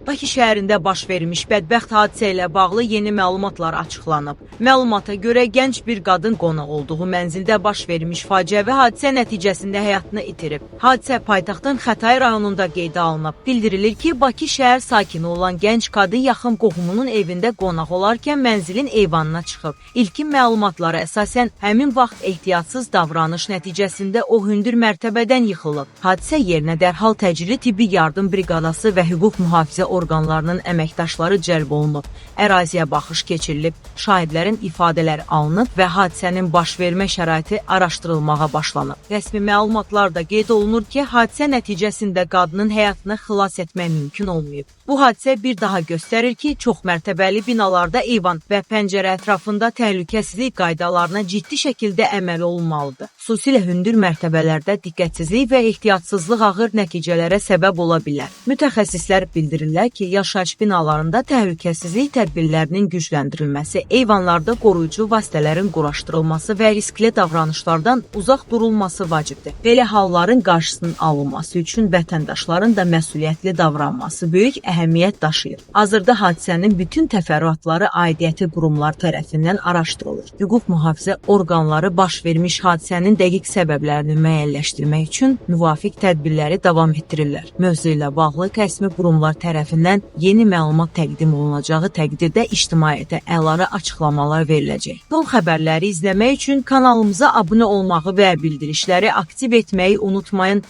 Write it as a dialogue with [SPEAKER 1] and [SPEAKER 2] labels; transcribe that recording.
[SPEAKER 1] Bakı şəhərində baş vermiş bədbəxt hadisə ilə bağlı yeni məlumatlar açıqlanıb. Məlumata görə gənc bir qadın qonaq olduğu mənzildə baş vermiş faciəvi hadisə nəticəsində həyatını itirib. Hadisə paytaxtın Xətai rayonunda qeydə alınıb. Bildirilir ki, Bakı şəhər sakini olan gənc qadın yaxın qohumunun evində qonaq olarkən mənzilin eyvanına çıxıb. İlkin məlumatlara əsasən həmin vaxt ehtiyatsız davranış nəticəsində o hündür mərtəbədən yıxılıb. Hadisə yerinə dərhal təcili tibbi yardım briqadası və hüquq mühafizə orqanlarının əməkdaşları cəlb olunub. Əraziyə baxış keçirilib, şahidlərin ifadələri alınıb və hadisənin baş vermə şəraiti araşdırılmağa başlanıb. Rəsmi məlumatlarda qeyd olunur ki, hadisə nəticəsində qadının həyatını xilas etmək mümkün olmayıb. Bu hadisə bir daha göstərir ki, çoxmərtəbəli binalarda eyvan və pəncərə ətrafında təhlükəsizlik qaydalarına ciddi şəkildə əməl olunmalıdır. Xüsusilə hündür mərtəbələrdə diqqətsizlik və ehtiyatsızlıq ağır nəticələrə səbəb ola bilər. Mütəxəssislər bildirirlər ki, yaşayış binalarında təhlükəsizlik tədbirlərinin gücləndirilməsi, eyvanlarda qoruyucu vasitələrin quraşdırılması və riskli davranışlardan uzaq durulması vacibdir. Belə halların qarşısının alınması üçün vətəndaşların da məsuliyyətli davranması böyük əhəmiyyət daşıyır. Hazırda hadisənin bütün təfərrüatları aidiyyəti qurumlar tərəfindən araşdırılır. Hüquq mühafizə orqanları baş vermiş hadisənin dəqiq səbəblərini müəyyənləşdirmək üçün müvafiq tədbirləri davam etdirirlər. Mövzu ilə bağlı rəsmi qurumlar tərəfindən yeni məlumat təqdim olunacağı təqdirdə ictimaiyyətə əlavə açıqlamalar veriləcək. Son xəbərləri izləmək üçün kanalımıza abunə olmağı və bildirişləri aktiv etməyi unutmayın.